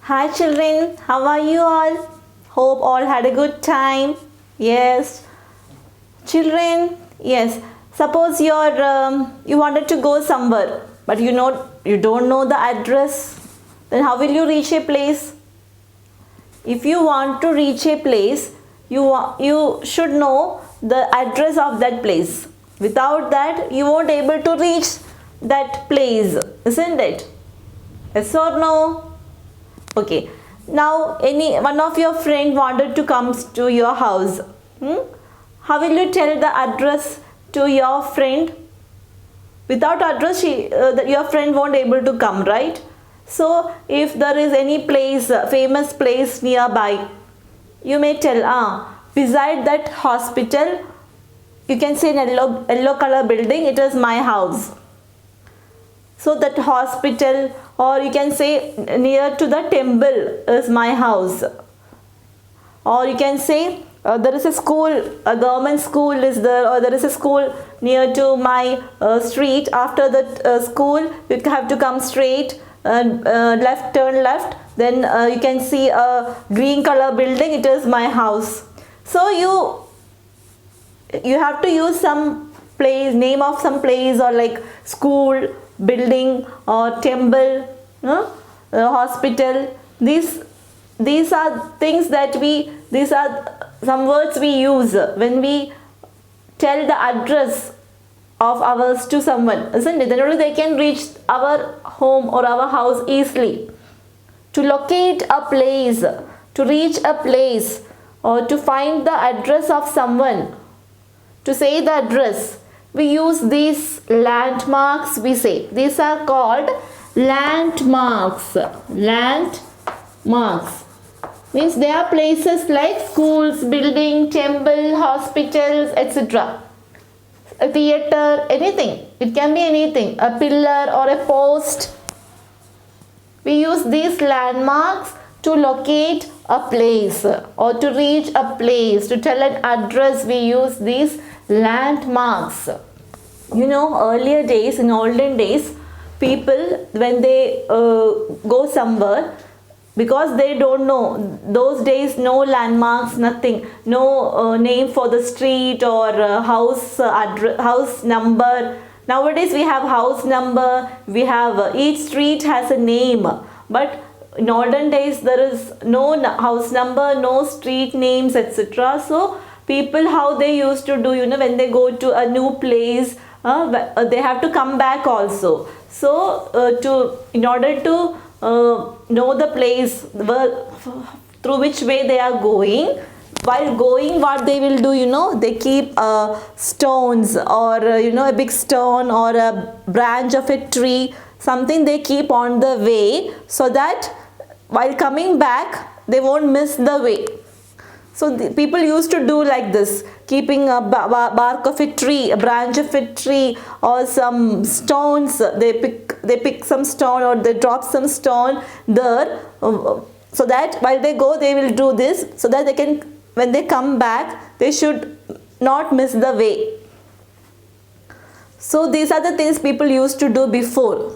Hi children, how are you all? Hope all had a good time. Yes. Children, yes. Suppose you wanted to go somewhere, but you don't know the address. Then how will you reach a place? If you want to reach a place, you should know the address of that place. Without that, you won't able to reach that place, isn't it? Yes or no? Okay. Now, any one of your friend wanted to come to your house. How will you tell the address to your friend? Without address, your friend won't able to come, right? So, if there is any place, famous place nearby, you may tell, beside that hospital, you can say in yellow color building, it is my house. So that hospital, or you can say near to the temple is my house. Or you can say there is a school, a government school is there, or there is a school near to my street. After that school, you have to come straight, left, turn left. Then you can see a green color building, it is my house. So you have to use some place, name of some place, or like school, building, or temple, hospital. These are things that these are some words we use when we tell the address of ours to someone, isn't it? Then only they can reach our home or our house easily. To locate a place, to reach a place, or to find the address of someone, to say the address, we use these landmarks, we say. These are called landmarks. Landmarks means they are places like schools, building, temple, hospitals, etc. A theater, anything. It can be anything. A pillar or a post. We use these landmarks to locate a place or to reach a place. To tell an address, we use these landmarks. Earlier days, in olden days, people when they go somewhere, because they don't know, those days no landmarks, nothing, no name for the street or house address, house number. Nowadays we have house number, we have each street has a name, but in olden days there is no house number, no street names, etc. So people, how they used to do, when they go to a new place, they have to come back also. So in order to know the place through which way they are going, while going, what they will do, they keep stones, or a big stone or a branch of a tree, something they keep on the way, so that while coming back they won't miss the way. So people used to do like this, keeping a bark of a tree, a branch of a tree, or some stones. They pick some stone, or they drop some stone there, so that while they go they will do this, so that they can, when they come back, they should not miss the way. So these are the things people used to do before.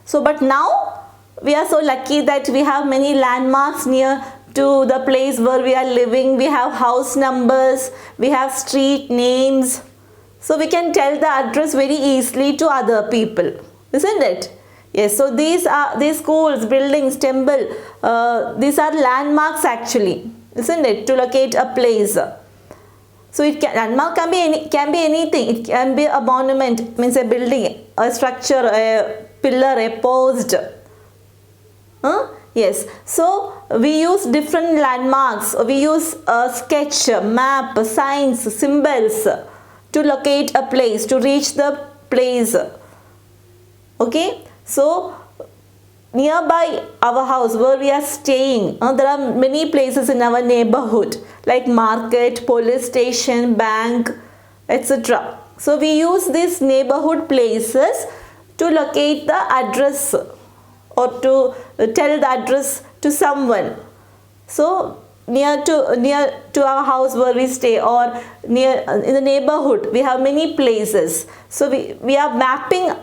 So but now we are so lucky that we have many landmarks near to the place where we are living. We have house numbers, we have street names, so we can tell the address very easily to other people, isn't it? Yes, so these schools, buildings, temple, these are landmarks actually, isn't it, to locate a place. So landmark can be anything. It can be a monument, means a building, a structure, a pillar, a post. Yes, so we use different landmarks. We use a sketch, map, signs, symbols to locate a place, to reach the place. Okay, so nearby our house where we are staying, there are many places in our neighborhood, like market, police station, bank, etc. So we use these neighborhood places to locate the address, or to tell the address to someone. So near to our house where we stay, or near in the neighborhood, we have many places. So we are mapping,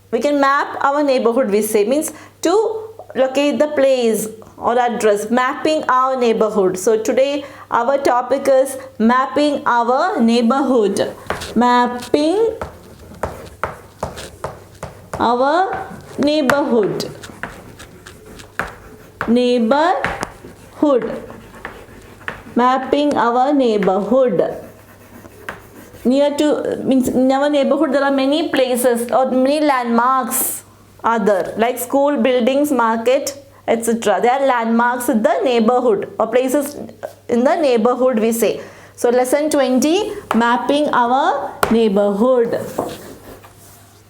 we can map our neighborhood, we say, means to locate the place or address, mapping our neighborhood. So today our topic is mapping our neighborhood. Mapping our neighborhood. Neighborhood. Mapping our neighborhood. Near to, means in our neighborhood there are many places or many landmarks are there, like school, buildings, market, etc. They are landmarks in the neighborhood or places in the neighborhood, we say. So lesson 20, mapping our neighborhood.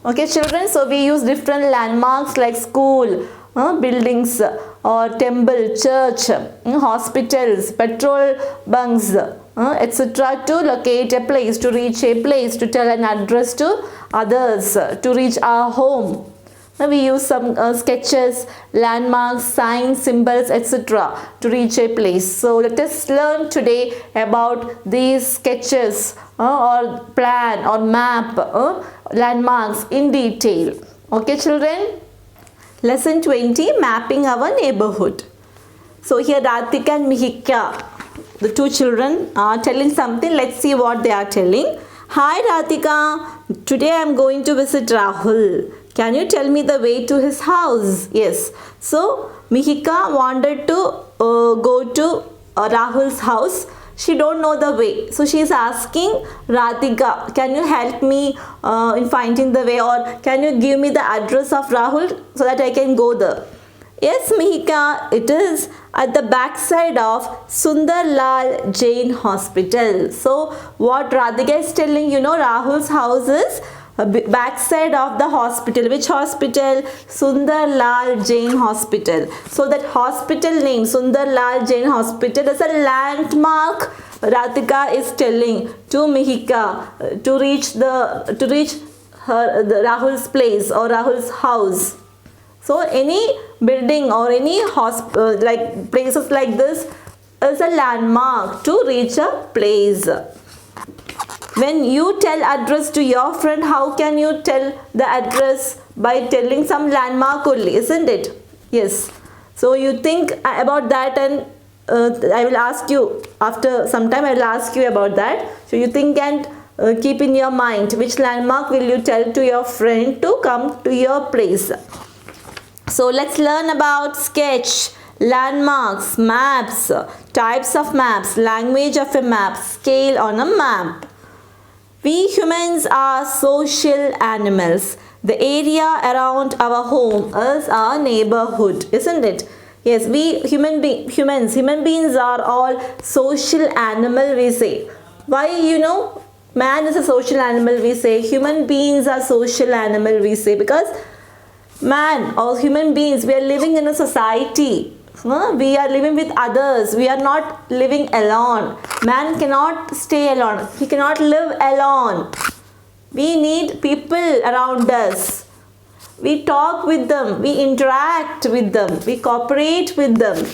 Okay children, so we use different landmarks like school, buildings or temple, church, hospitals, petrol bunks, etc. to locate a place, to reach a place, to tell an address to others, to reach our home. We use some sketches, landmarks, signs, symbols, etc. to reach a place. So let us learn today about these sketches or plan or map, landmarks in detail. Okay children? Lesson 20, mapping our neighborhood. So here Ratika and Mihika, the two children, are telling something. Let's see what they are telling. Hi Ratika, today I am going to visit Rahul. Can you tell me the way to his house? Yes. So Mihika wanted to go to Rahul's house. She don't know the way. So she is asking Radhika, can you help me in finding the way, or can you give me the address of Rahul so that I can go there? Yes, Mihika, it is at the backside of Sundarlal Jain Hospital. So what Radhika is telling, Rahul's house is backside of the hospital. Which hospital? Sundarlal Jain Hospital. So that hospital name, Sundarlal Jain Hospital, is a landmark. Radhika is telling to Mihika to reach the Rahul's place or Rahul's house. So any building or any like places like this is a landmark to reach a place. When you tell address to your friend, how can you tell the address? By telling some landmark only, isn't it? Yes. So you think about that, and I will ask you after some time. I will ask you about that. So you think and keep in your mind which landmark will you tell to your friend to come to your place. So let's learn about sketch, landmarks, maps, types of maps, language of a map, scale on a map. We humans are social animals. The area around our home is our neighborhood, isn't it? Yes, we human beings are all social animal, we say. Why, man is a social animal, we say. Human beings are social animal, we say, because man or human beings, we are living in a society. We are living with others. We are not living alone. Man cannot stay alone. He cannot live alone. We need people around us. We talk with them. We interact with them. We cooperate with them.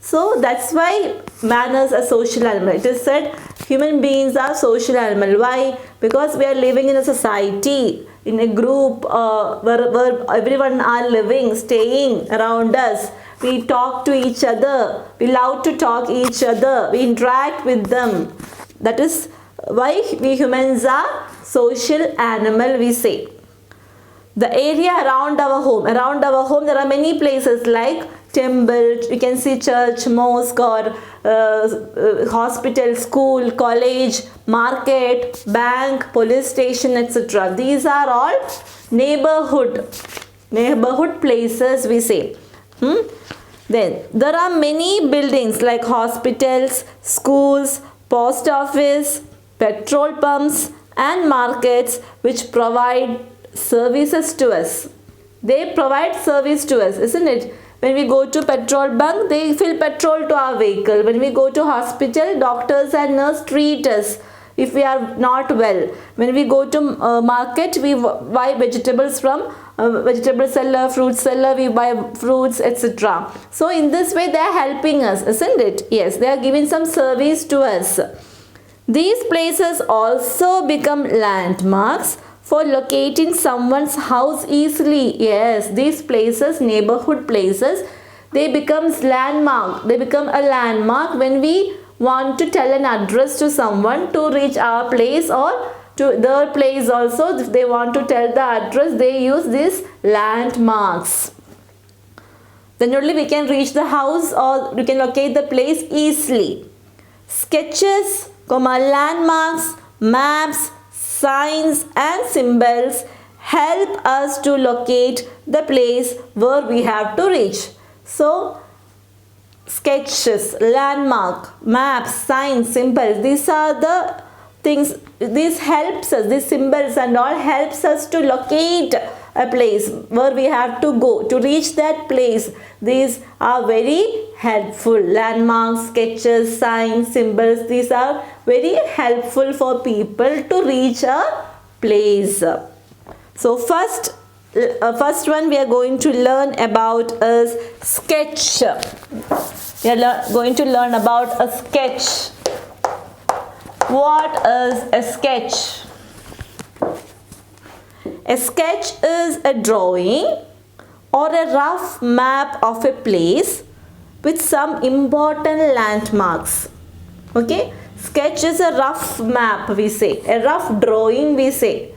So that's why man is a social animal. It is said human beings are social animal. Why? Because we are living in a society, in a group where everyone are living, staying around us. We talk to each other. We love to talk each other. We interact with them. That is why we humans are social animal, we say. The area around our home. Around our home there are many places like temple, you can see church, mosque, or hospital, school, college, market, bank, police station, etc. These are all neighborhood places, we say. Then there are many buildings like hospitals, schools, post office, petrol pumps and markets which provide services to us. They provide service to us, isn't it? When we go to petrol bunk, they fill petrol to our vehicle. When we go to hospital, doctors and nurse treat us if we are not well. When we go to market, we buy vegetables from vegetable seller, fruit seller, we buy fruits, etc. So in this way they are helping us, isn't it? Yes, they are giving some service to us. These places also become landmarks for locating someone's house easily. Yes, these places, neighborhood places, they becomes landmark. They become a landmark when we want to tell an address to someone to reach our place or to their place also. If they want to tell the address, they use these landmarks. Then only we can reach the house or we can locate the place easily. Sketches, landmarks, maps, signs and symbols help us to locate the place where we have to reach. So, sketches, landmark, maps, signs, symbols, these are the things, this helps us, these symbols and all helps us to locate a place where we have to go to reach that place. These are very helpful. Landmarks, sketches, signs, symbols, these are very helpful for people to reach a place. So first one we are going to learn about is sketch. We are going to learn about a sketch. What is a sketch? A sketch is a drawing or a rough map of a place with some important landmarks. Okay, sketch is a rough map, we say, a rough drawing, we say.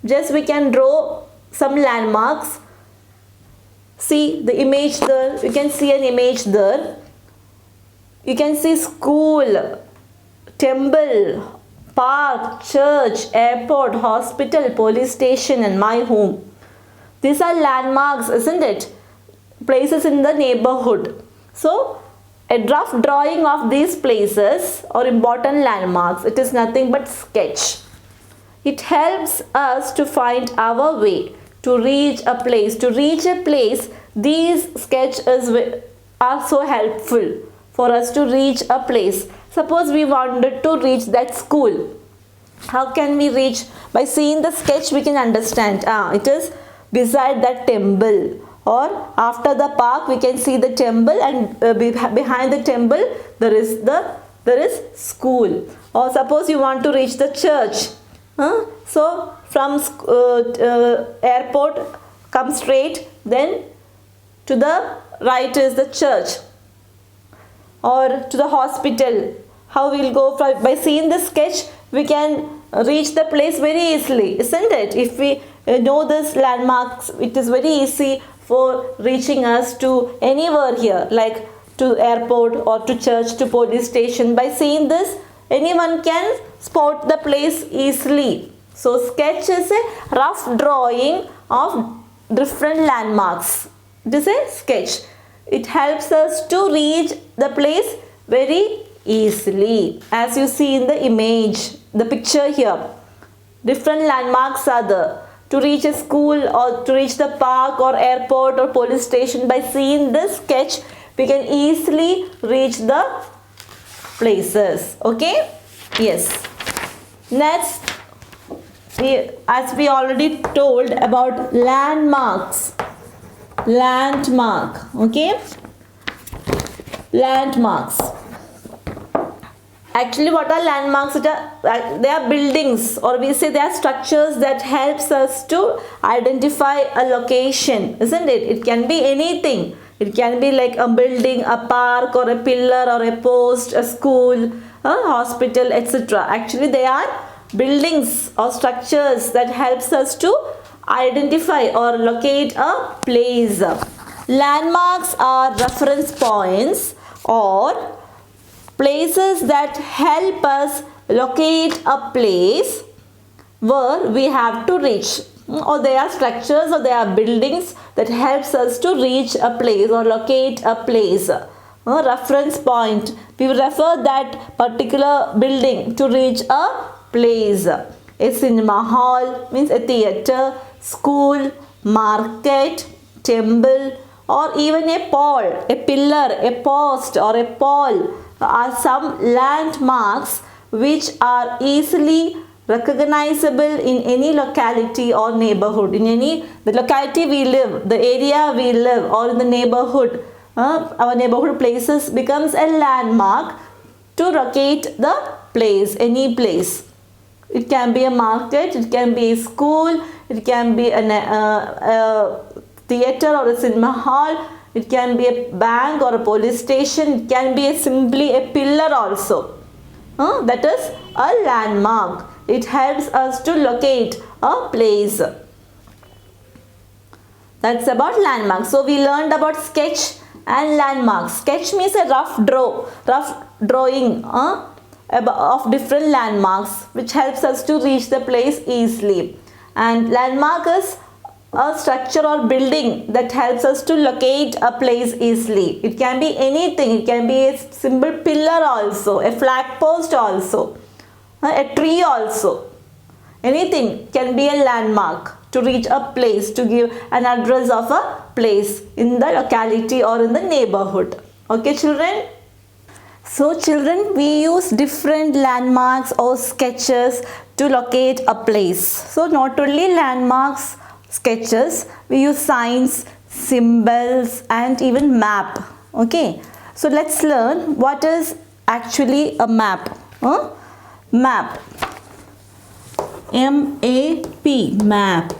Just we can draw some landmarks. See the image there, you can see an image there. You can see school, temple, park, church, airport, hospital, police station and my home. These are landmarks, isn't it? Places in the neighborhood. So, a rough drawing of these places or important landmarks, it is nothing but sketch. It helps us to find our way to reach a place. To reach a place, these sketches are so helpful for us to reach a place. Suppose we wanted to reach that school. How can we reach? By seeing the sketch we can understand. It is beside that temple, or after the park we can see the temple, and behind the temple there is school. Or suppose you want to reach the church. So from airport come straight, then to the right is the church, or to the hospital. How we will go by seeing the sketch we can reach the place very easily, isn't it? If we know this landmarks, it is very easy for reaching us to anywhere here, like to airport or to church, to police station. By seeing this, anyone can spot the place easily. So sketch is a rough drawing of different landmarks. It is a sketch. It helps us to reach the place very easily. As you see in the image, the picture here, different landmarks are there. To reach a school or to reach the park or airport or police station, by seeing this sketch we can easily reach the places. Okay? Yes. Next, as we already told about landmarks. Landmark. Okay? Landmarks. Actually, what are landmarks? They are buildings, or we say they are structures that helps us to identify a location, isn't it? It can be anything. It can be like a building, a park, or a pillar, or a post, a school, a hospital, etc. Actually, they are buildings or structures that helps us to identify or locate a place. Landmarks are reference points or places that help us locate a place where we have to reach. Or they are structures or they are buildings that helps us to reach a place or locate a place. A reference point. We refer that particular building to reach a place. A cinema hall means a theatre, school, market, temple, or even a pole, a pillar, a post or a pole are some landmarks which are easily recognizable in any locality or neighborhood. In the locality we live, the area we live, or in the neighborhood, our neighborhood places becomes a landmark to locate the place, any place. It can be a market, it can be a school, it can be a theatre or a cinema hall, it can be a bank or a police station, it can be simply a pillar also. That is a landmark. It helps us to locate a place. That's about landmarks. So we learned about sketch and landmarks. Sketch means a rough drawing of different landmarks which helps us to reach the place easily. And landmark is a structure or building that helps us to locate a place easily. It can be anything. It can be a simple pillar also, a flag post also, a tree also. Anything can be a landmark to reach a place, to give an address of a place in the locality or in the neighborhood. Okay, children? So children, we use different landmarks or sketches to locate a place. So not only landmarks, sketches, we use signs, symbols and even map. Okay, so let's learn what is actually a map. Map. M-A-P, map.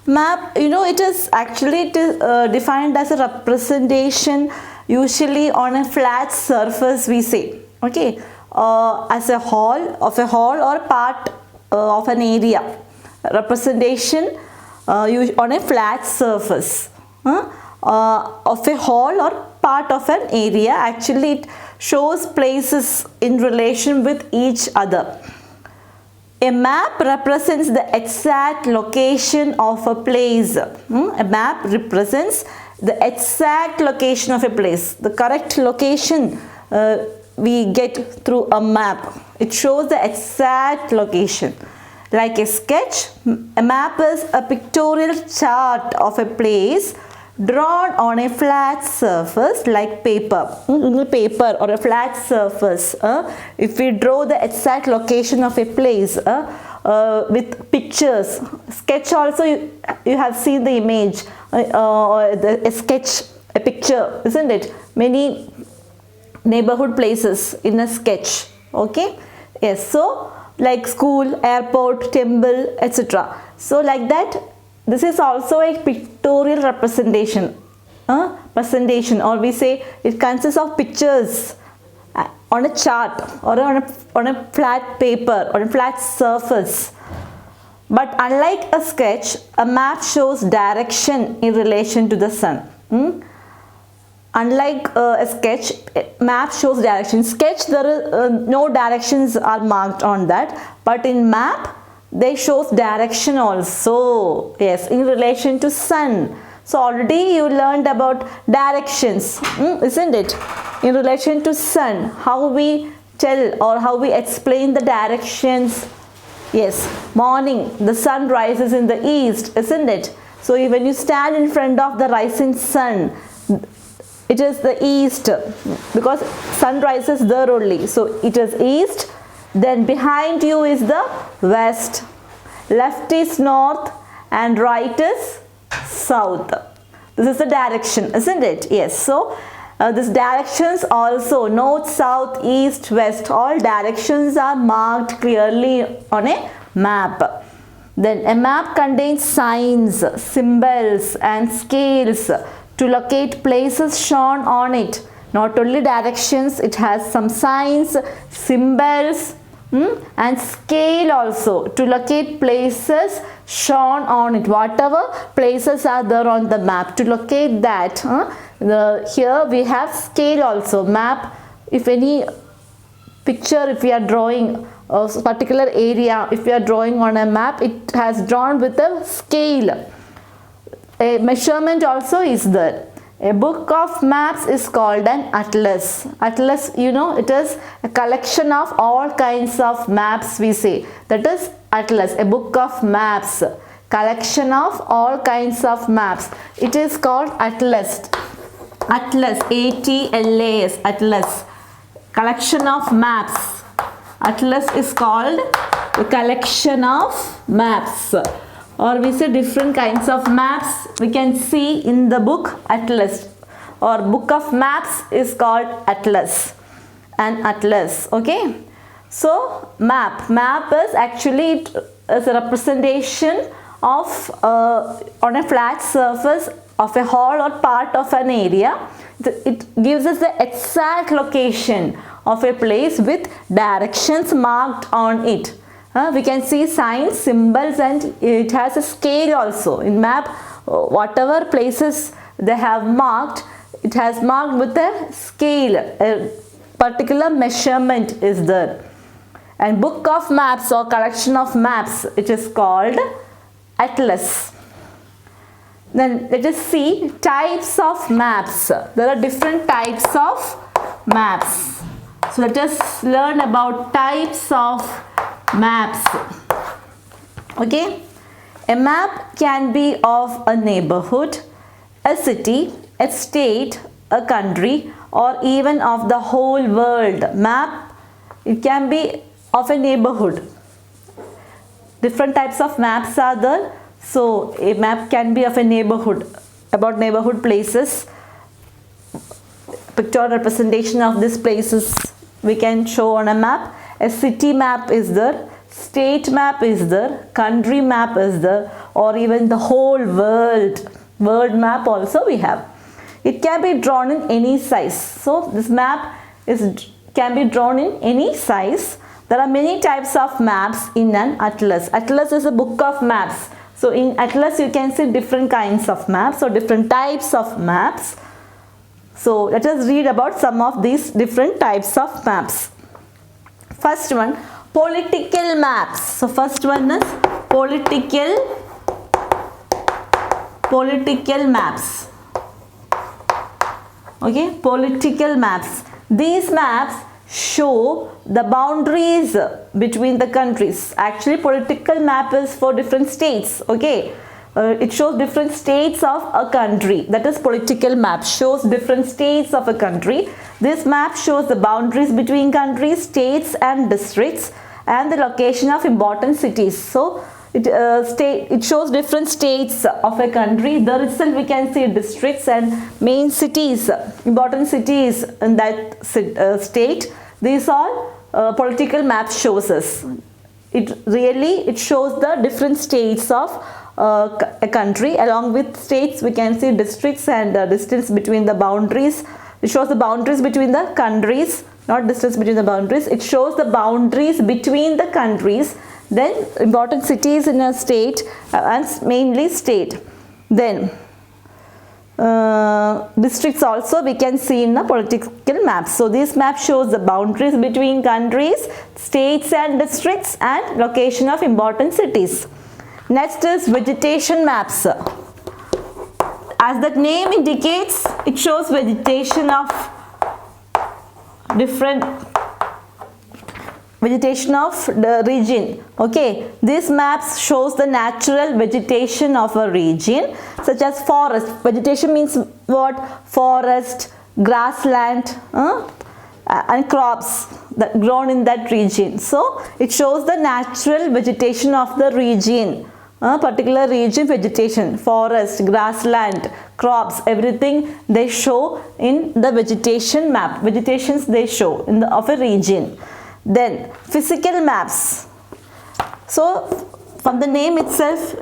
Map, you know, it is actually defined as a representation usually on a flat surface, we say. Okay, as a whole or part of an area. Representation on a flat surface of a whole or part of an area. Actually, it shows places in relation with each other. A map represents the exact location of a place. A map represents the exact location of a place. The correct location we get through a map. It shows the exact location. Like a sketch, a map is a pictorial chart of a place drawn on a flat surface like paper. Paper or a flat surface. If we draw the exact location of a place with pictures. Sketch also, you have seen the image, a sketch, a picture, isn't it? Many neighborhood places in a sketch. Okay, yes. So like school, airport, temple, etc. So like that, this is also a pictorial representation. Or we say it consists of pictures on a chart or on a flat paper or a flat surface. But unlike a sketch, a map shows direction in relation to the sun. Unlike a sketch, map shows direction. Sketch, there is no directions are marked on that, but in map they shows direction also. Yes, in relation to sun. So already you learned about directions, isn't it? In relation to sun, how we tell or how we explain the directions. Yes, morning, the sun rises in the east, isn't it? So when you stand in front of the rising sun, it is the east because sun rises there only. So it is east. Then behind you is the west. Left is north and right is south. This is the direction, isn't it? Yes. So these directions also, north, south, east, west, all directions are marked clearly on a map. Then a map contains signs, symbols and scales to locate places shown on it. Not only directions, it has some signs, symbols and scale also to locate places shown on it. Whatever places are there on the map, to locate that. Here we have scale also. Map, if any picture, if we are drawing a particular area, if we are drawing on a map, it has drawn with a scale. A measurement also is there. A book of maps is called an atlas. Atlas, you know, it is a collection of all kinds of maps, we say. That is atlas, a book of maps. Collection of all kinds of maps. It is called atlas. Atlas, A-T-L-A-S, atlas. Collection of maps. Atlas is called a collection of maps. Or we say different kinds of maps we can see in the book atlas, or book of maps is called atlas, an atlas. Okay, so map is actually a representation of on a flat surface of a whole or part of an area. It gives us the exact location of a place with directions marked on it. We can see signs, symbols, and it has a scale also. In map, whatever places they have marked, it has marked with a scale, a particular measurement is there. And book of maps or collection of maps, it is called atlas. Then let us see types of maps. There are different types of maps. So let us learn about types of maps. Okay, a map can be of a neighborhood, a city, a state, a country, or even of the whole world. Map, it can be of a neighborhood. Different types of maps are there. So a map can be of a neighborhood, about neighborhood places. Pictorial representation of these places we can show on a map. A city map is there, state map is there, country map is there, or even the whole world map also we have. It can be drawn in any size. So this map can be drawn in any size. There are many types of maps in an atlas. Atlas is a book of maps. So in atlas you can see different kinds of maps or different types of maps. So let us read about some of these different types of maps. First one, political maps. So first one is political maps. Okay, political maps. These maps show the boundaries between the countries. Actually, political map is for different states. Okay, it shows different states of a country. That is political map, shows different states of a country. This map shows the boundaries between countries, states and districts, and the location of important cities. So it shows different states of a country. There itself we can see districts and main cities, important cities in that state. These all political map shows us. It shows the different states of a country. Along with states we can see districts and distance between the boundaries. It shows the boundaries between the countries, not distance between the boundaries. It shows the boundaries between the countries. Then important cities in a state and mainly state. Then districts also we can see in the political maps. So this map shows the boundaries between countries, states and districts, and location of important cities. Next is vegetation maps. As that name indicates, it shows vegetation of different vegetation of the region. Okay, these maps shows the natural vegetation of a region, such as forest. Vegetation means what? Forest, grassland, and crops that grown in that region. So it shows the natural vegetation of the region, particular region vegetation, forest, grassland, crops, everything they show in the vegetation map. Vegetations they show in the of a region. Then physical maps. So from the name itself,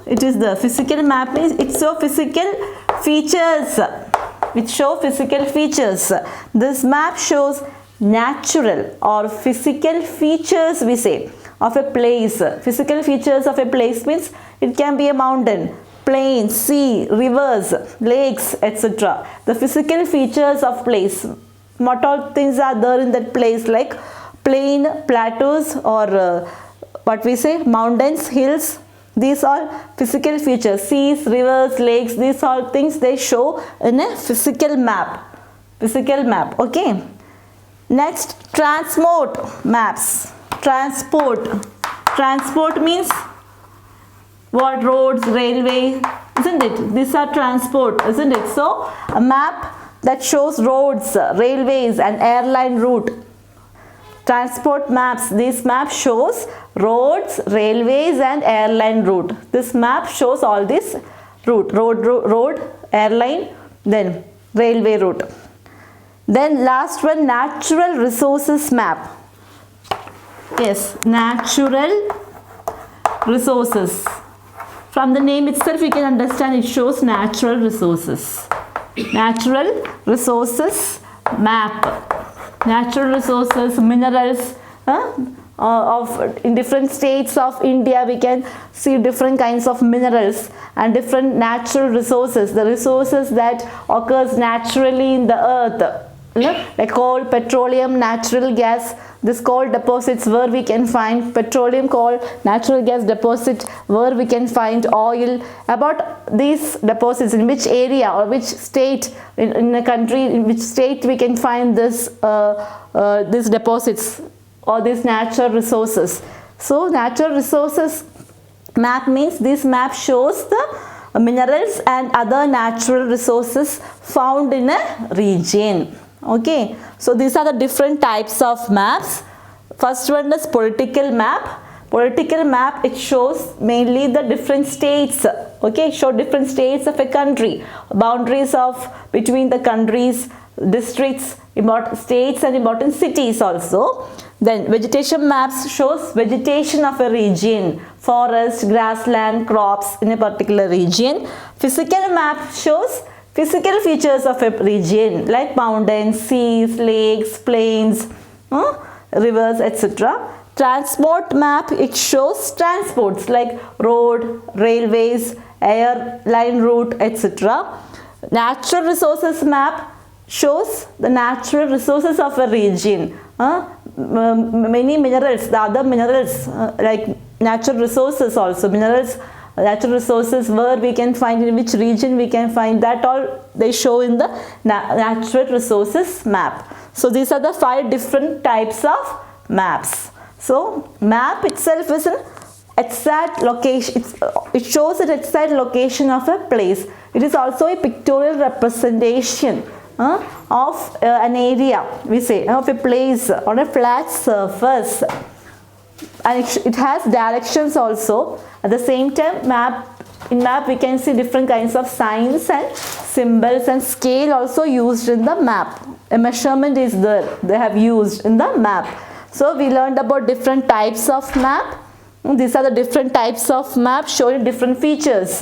it is the physical map. It shows physical features. It shows physical features. This map shows natural or physical features, we say, of a place. Physical features of a place means it can be a mountain, plain, sea, rivers, lakes, etc. The physical features of place. What all things are there in that place, like plain, plateaus, or what we say, mountains, hills. These all physical features. Seas, rivers, lakes, these all things they show in a physical map. Physical map. Okay. Next, transport maps. Transport. Transport means what? Roads, railway, isn't it? These are transport, isn't it? So a map that shows roads, railways, and airline route. Transport maps. This map shows roads, railways, and airline route. This map shows all this route, road, airline, then railway route. Then last one, natural resources map. Yes, natural resources. from the name itself you can understand it shows natural resources. Natural resources map. Natural resources, minerals, in different states of India we can see different kinds of minerals and different natural resources, the resources that occurs naturally in the earth, like coal, petroleum, natural gas. This coal deposits where we can find petroleum, coal, natural gas deposit where we can find oil. About these deposits, in which area or which state in a country, in which state we can find this these deposits or these natural resources. So natural resources map means this map shows the minerals and other natural resources found in a region. Okay, so these are the different types of maps. First one is political map. Political map, it shows mainly the different states. Okay, show different states of a country, boundaries of between the countries, districts, important states and important cities also. Then vegetation maps shows vegetation of a region, forest, grassland, crops in a particular region. Physical map shows physical features of a region like mountains, seas, lakes, plains, rivers, etc. Transport map, it shows transports like road, railways, airline route, etc. Natural resources map shows the natural resources of a region. Many minerals, the other minerals like natural resources also, minerals, natural resources where we can find, in which region we can find, that all they show in the natural resources map. So these are the 5 different types of maps. So map itself is an exact location, it shows an exact location of a place. It is also a pictorial representation of an area, we say, of a place on a flat surface, and it has directions also. At the same time, in map we can see different kinds of signs and symbols and scale also used in the map. A measurement is there, they have used in the map. So we learned about different types of map. These are the different types of map showing different features.